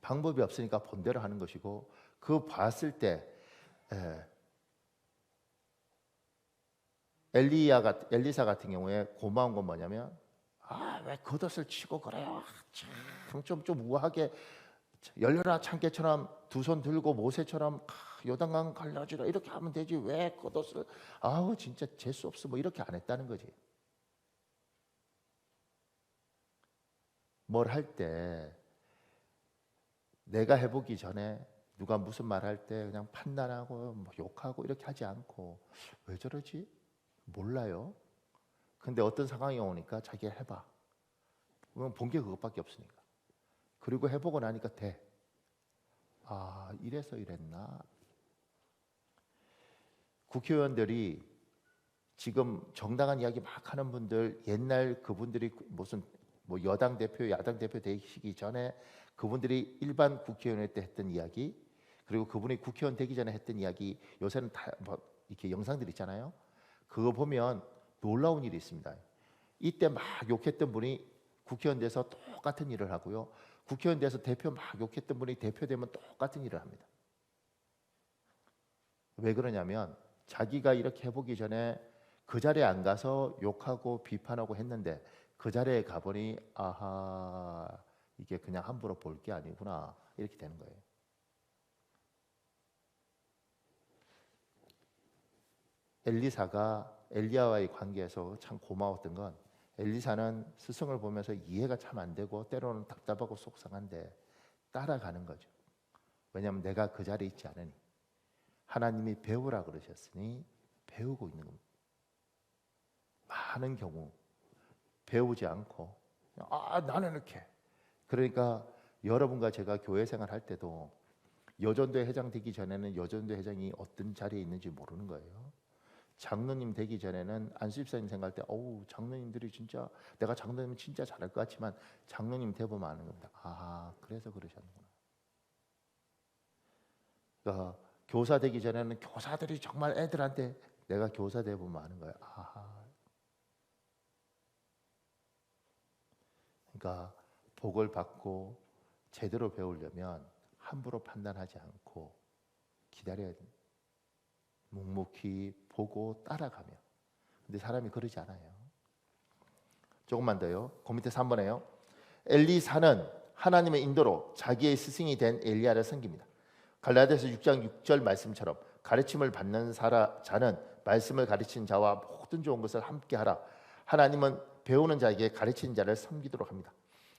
방법이 없으니까 본대로 하는 것이고 봤을 때 엘리사 같은 경우에 고마운 건 뭐냐면 왜 겉옷을 치고 그래요? 좀 우아하게 열려라 참깨처럼 두 손 들고 모세처럼 요단강 갈라지라 이렇게 하면 되지 왜 겉옷을 진짜 재수 없어 뭐 이렇게 안 했다는 거지. 뭘 할 때 내가 해보기 전에 누가 무슨 말 할 때 그냥 판단하고 뭐 욕하고 이렇게 하지 않고 왜 저러지? 몰라요. 근데 어떤 상황이 오니까 자기가 해봐. 그러면 본 게 그것밖에 없으니까. 그리고 해보고 나니까 돼. 이래서 이랬나? 국회의원들이 지금 정당한 이야기 막 하는 분들 옛날 그분들이 무슨 뭐 여당 대표, 야당 대표 되시기 전에 그분들이 일반 국회의원 때 했던 이야기 그리고 그분이 국회의원 되기 전에 했던 이야기 요새는 다 뭐 이렇게 영상들 있잖아요. 그거 보면 놀라운 일이 있습니다. 이때 막 욕했던 분이 국회의원 돼서 똑같은 일을 하고요. 국회의원 돼서 대표 막 욕했던 분이 대표되면 똑같은 일을 합니다. 왜 그러냐면 자기가 이렇게 해보기 전에 그 자리에 안 가서 욕하고 비판하고 했는데 그 자리에 가보니 이게 그냥 함부로 볼 게 아니구나 이렇게 되는 거예요. 엘리사가 엘리야와의 관계에서 참 고마웠던 건 엘리사는 스승을 보면서 이해가 참 안 되고 때로는 답답하고 속상한데 따라가는 거죠. 왜냐하면 내가 그 자리에 있지 않으니 하나님이 배우라 그러셨으니 배우고 있는 겁니다. 많은 경우 배우지 않고 나는 이렇게 그러니까 여러분과 제가 교회 생활할 때도 여전도회 회장 되기 전에는 여전도회 회장이 어떤 자리에 있는지 모르는 거예요. 장로님 되기 전에는 안수집사님 생각할 때 장로님들이 진짜 내가 장로님 진짜 잘할 것 같지만 장로님 대보면 아는 겁니다. 그래서 그러셨구나. 그러니까 교사 되기 전에는 교사들이 정말 애들한테 내가 교사 대보면 아는 거예요. 그러니까 복을 받고 제대로 배우려면 함부로 판단하지 않고 기다려야 됩니다. 묵묵히 보고 따라가며. 근데 사람이 그러지 않아요. 조금만 더요. 그 밑에 3번에요. 엘리사는 하나님의 인도로 자기의 스승이 된 엘리야를 섬깁니다. 갈라디아서 6장 6절 말씀처럼 가르침을 받는 자는 말씀을 가르친 자와 모든 좋은 것을 함께 하라. 하나님은 배우는 자에게 가르치는 자를 섬기도록 합니다.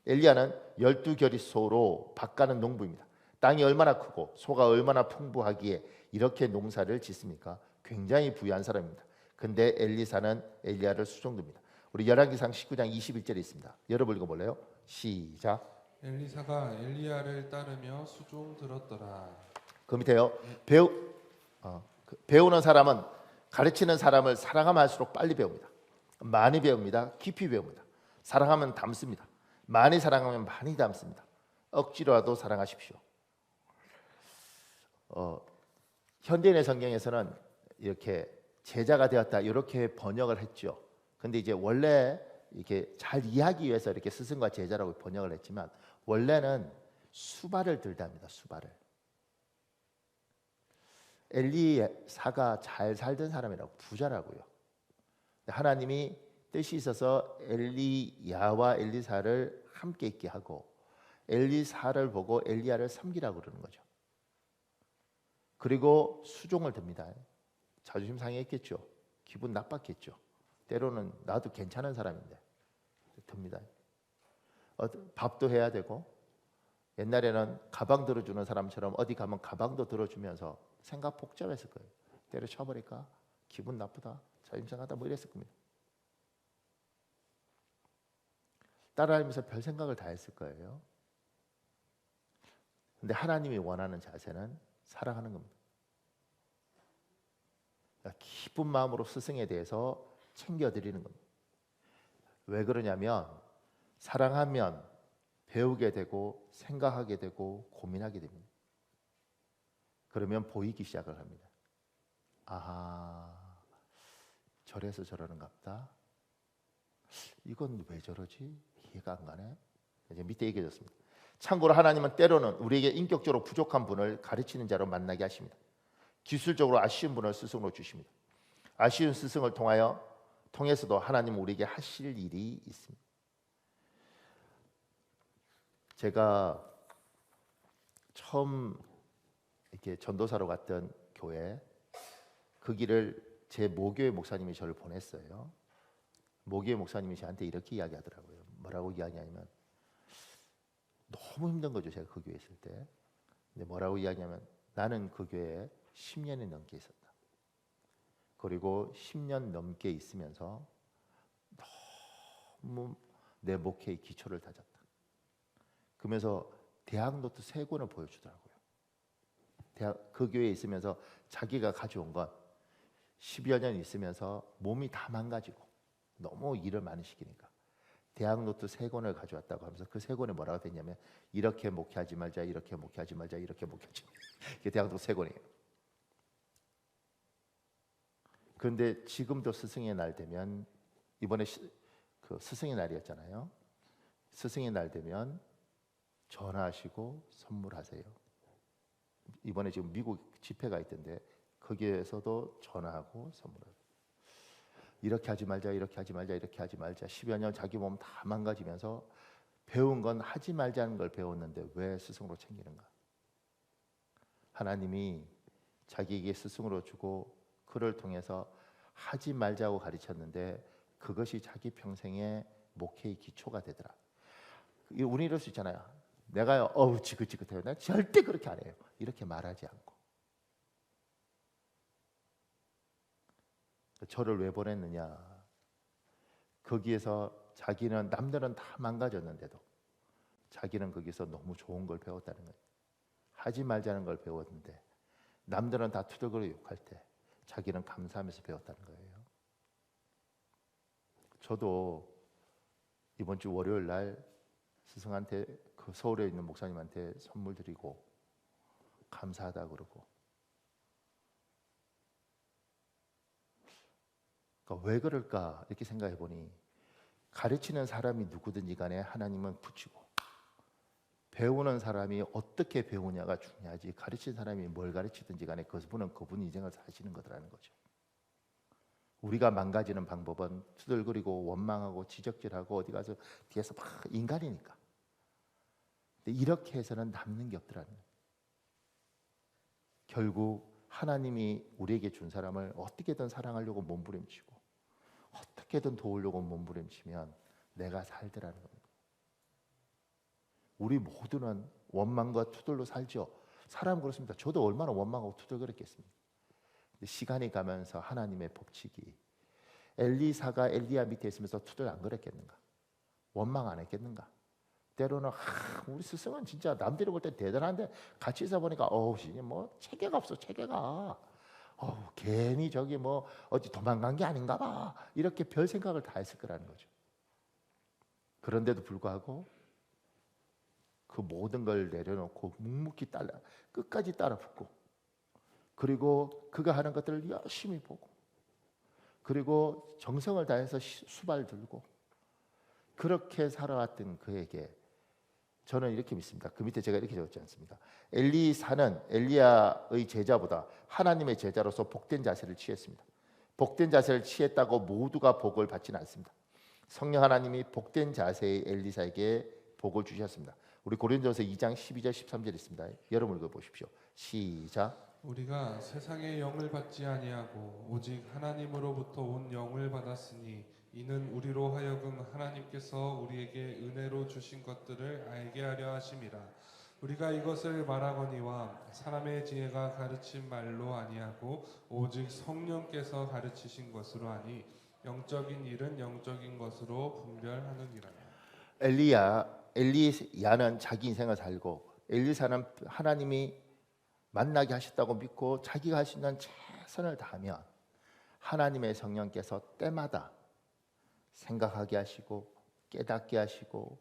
엘리야는 12겨리 소로 밭가는 농부입니다. 땅이 얼마나 크고 소가 얼마나 풍부하기에 이렇게 농사를 짓습니까? 굉장히 부유한 사람입니다. 근데 엘리사는 엘리야를 수종듭니다. 우리 열왕기상 19장 21절에 있습니다. 여러분 읽어볼래요? 시작. 엘리사가 엘리야를 따르며 수종 들었더라. 그 밑에요. 배우는 사람은 가르치는 사람을 사랑하면 할수록 빨리 배웁니다. 많이 배웁니다. 깊이 배웁니다. 사랑하면 담습니다. 많이 사랑하면 많이 담습니다. 억지로라도 사랑하십시오. 현대인의 성경에서는 이렇게 제자가 되었다 이렇게 번역을 했죠. 근데 이제 원래 이렇게 잘 이해하기 위해서 이렇게 스승과 제자라고 번역을 했지만 원래는 수발을 들답니다. 수발을. 엘리사가 잘 살던 사람이라고 부자라고요. 하나님이 뜻이 있어서 엘리야와 엘리사를 함께 있게 하고 엘리사를 보고 엘리야를 섬기라고 그러는 거죠. 그리고 수종을 듭니다. 자존심 상했겠죠. 기분 나빴겠죠. 때로는 나도 괜찮은 사람인데 듭니다. 밥도 해야 되고 옛날에는 가방 들어주는 사람처럼 어디 가면 가방도 들어주면서 생각 복잡했을 거예요. 때려쳐버릴까? 기분 나쁘다? 자존심 상하다? 뭐 이랬을 겁니다. 따라하면서 별 생각을 다 했을 거예요. 근데 하나님이 원하는 자세는 사랑하는 겁니다. 기쁜 마음으로 스승에 대해서 챙겨드리는 겁니다. 왜 그러냐면 사랑하면 배우게 되고 생각하게 되고 고민하게 됩니다. 그러면 보이기 시작을 합니다. 저래서 저러는갑다. 이건 왜 저러지? 이해가 안 가네. 이제 밑에 얘기해줬습니다. 참고로 하나님은 때로는 우리에게 인격적으로 부족한 분을 가르치는 자로 만나게 하십니다. 기술적으로 아쉬운 분을 스승으로 주십니다. 아쉬운 스승을 통해서도 하나님은 우리에게 하실 일이 있습니다. 제가 처음 이렇게 전도사로 갔던 교회 그 길을 제 모교회 목사님이 저를 보냈어요. 모교회 목사님이 저한테 이렇게 이야기하더라고요. 뭐라고 이야기하냐면 너무 힘든 거죠. 제가 그 교회에 있을 때. 근데 뭐라고 이야기하면 나는 그 교회에 10년이 넘게 있었다. 그리고 10년 넘게 있으면서 너무 내 목회의 기초를 다졌다. 그러면서 대학노트 3권을 보여주더라고요. 그 교회에 있으면서 자기가 가져온 건 10여 년 있으면서 몸이 다 망가지고 너무 일을 많이 시키니까 대학노트 3권을 가져왔다고 하면서 그 3권에 뭐라고 됐냐면 이렇게 목회하지 말자, 이렇게 목회하지 말자, 이렇게 목회하지 말자. 이게 대학노트 3권이에요. 그런데 지금도 스승의 날 되면 이번에 그 스승의 날이었잖아요. 스승의 날 되면 전화하시고 선물하세요. 이번에 지금 미국 집회가 있던데 거기에서도 전화하고 선물하세요. 이렇게 하지 말자, 이렇게 하지 말자, 이렇게 하지 말자. 10여 년 자기 몸 다 망가지면서 배운 건 하지 말자는 걸 배웠는데 왜 스승으로 챙기는가? 하나님이 자기에게 스승으로 주고 그를 통해서 하지 말자고 가르쳤는데 그것이 자기 평생의 목회의 기초가 되더라. 우리 이럴 수 있잖아요. 내가요, 어우 지긋지긋해요. 난 절대 그렇게 안 해요. 이렇게 말하지 않고. 저를 왜 보냈느냐? 거기에서 자기는, 남들은 다 망가졌는데도 자기는 거기서 너무 좋은 걸 배웠다는 거예요. 하지 말자는 걸 배웠는데 남들은 다 투덜거려 욕할 때 자기는 감사하면서 배웠다는 거예요. 저도 이번 주 월요일 날 스승한테, 그 서울에 있는 목사님한테 선물 드리고 감사하다 그러고, 그러니까 왜 그럴까 이렇게 생각해 보니, 가르치는 사람이 누구든지 간에 하나님은 붙이고, 배우는 사람이 어떻게 배우냐가 중요하지, 가르치는 사람이 뭘 가르치든지 간에 그분은 그분 인생을 사시는 거라는 거죠. 우리가 망가지는 방법은 투덜거리고 원망하고 지적질하고 어디 가서 뒤에서 막, 인간이니까. 근데 이렇게 해서는 남는 게 없더라는 거예요. 결국 하나님이 우리에게 준 사람을 어떻게든 사랑하려고 몸부림치고 어떻게든 도우려고 몸부림치면 내가 살더라는 겁니다. 우리 모두는 원망과 투덜로 살죠. 사람 그렇습니다. 저도 얼마나 원망하고 투덜거렸겠습니까? 근데 시간이 가면서 하나님의 법칙이, 엘리사가 엘리야 밑에 있으면서 투덜 안 거렸겠는가? 원망 안 했겠는가? 때로는 우리 스승은 진짜 남들이 볼 때 대단한데 같이 있어 보니까 뭐 체계가 없어, 체계가. 괜히 저기 뭐 어디 도망간 게 아닌가 봐, 이렇게 별 생각을 다 했을 거라는 거죠. 그런데도 불구하고 그 모든 걸 내려놓고 묵묵히 끝까지 따라 붙고, 그리고 그가 하는 것들을 열심히 보고, 그리고 정성을 다해서 수발 들고, 그렇게 살아왔던 그에게 저는 이렇게 믿습니다. 그 밑에 제가 이렇게 적었지 않습니까? 엘리사는 엘리야의 제자보다 하나님의 제자로서 복된 자세를 취했습니다. 복된 자세를 취했다고 모두가 복을 받지는 않습니다. 성령 하나님이 복된 자세의 엘리사에게 복을 주셨습니다. 우리 고린도전서 2장 12절 13절 있습니다. 여러분 읽어보십시오. 시작. 우리가 세상의 영을 받지 아니하고 오직 하나님으로부터 온 영을 받았으니 이는 우리로 하여금 하나님께서 우리에게 은혜로 주신 것들을 알게 하려 하심이라. 우리가 이것을 말하거니와 사람의 지혜가 가르친 말로 아니하고 오직 성령께서 가르치신 것으로 하니 영적인 일은 영적인 것으로 분별하느니라. 엘리야는 자기 인생을 살고, 엘리사는 하나님이 만나게 하셨다고 믿고 자기가 할 수 있는 최선을 다하면 하나님의 성령께서 때마다 생각하게 하시고 깨닫게 하시고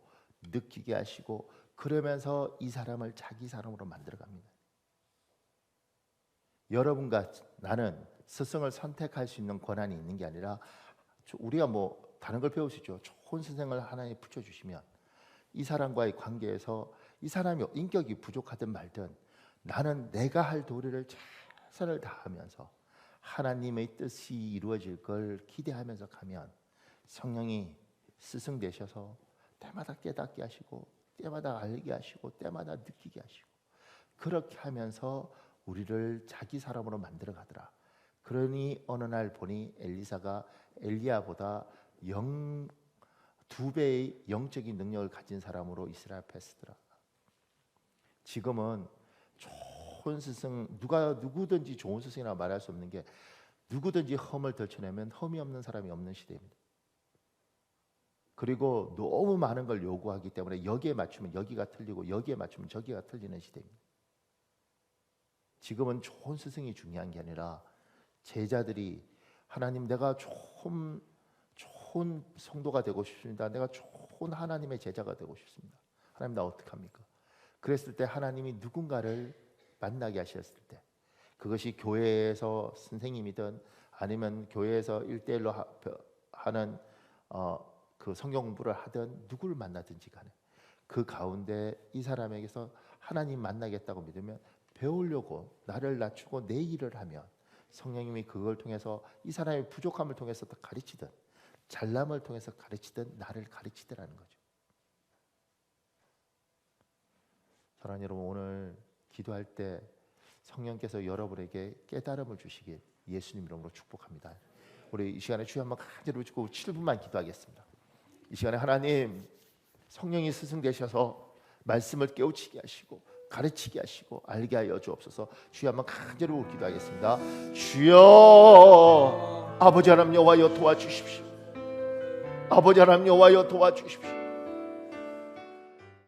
느끼게 하시고, 그러면서 이 사람을 자기 사람으로 만들어 갑니다. 여러분과 나는 스승을 선택할 수 있는 권한이 있는 게 아니라, 우리가 뭐 다른 걸 배울 수 있죠. 좋은 스승을 하나님이 붙여주시면 이 사람과의 관계에서 이 사람이 인격이 부족하든 말든 나는 내가 할 도리를 최선을 다하면서 하나님의 뜻이 이루어질 걸 기대하면서 가면 성령이 스승 되셔서 때마다 깨닫게 하시고 때마다 알게 하시고 때마다 느끼게 하시고, 그렇게 하면서 우리를 자기 사람으로 만들어 가더라. 그러니 어느 날 보니 엘리사가 엘리야보다 2배의 영적인 능력을 가진 사람으로 이스라엘 앞에 쓰더라. 지금은 좋은 스승, 누구든지 좋은 스승이라 말할 수 없는 게, 누구든지 험을 덜쳐내면 험이 없는 사람이 없는 시대입니다. 그리고 너무 많은 걸 요구하기 때문에 여기에 맞추면 여기가 틀리고 여기에 맞추면 저기가 틀리는 시대입니다. 지금은 좋은 스승이 중요한 게 아니라 제자들이, 하나님 내가 좋은 성도가 되고 싶습니다. 내가 좋은 하나님의 제자가 되고 싶습니다. 하나님 나 어떡합니까? 그랬을 때 하나님이 누군가를 만나게 하셨을 때, 그것이 교회에서 선생님이든 아니면 교회에서 1대1로 하는 그 성경 공부를 하든 누구를 만나든지 간에 그 가운데 이 사람에게서 하나님 만나겠다고 믿으면 배우려고 나를 낮추고 내 일을 하면 성령님이 그걸 통해서 이 사람의 부족함을 통해서 가르치든 잘남을 통해서 가르치든 나를 가르치더라는 거죠. 사랑하는 여러분, 오늘 기도할 때 성령께서 여러분에게 깨달음을 주시길 예수님 이름으로 축복합니다. 우리 이 시간에 주여 한번 간절히 붙이고 7분만 기도하겠습니다. 이 시간에 하나님 성령이 스승되셔서 말씀을 깨우치게 하시고 가르치게 하시고 알게 하여 주옵소서. 주여 한번 간절히 기도하겠습니다. 주여 아버지 하나님 여호와여 도와주십시오. 아버지 하나님 여호와여 도와주십시오.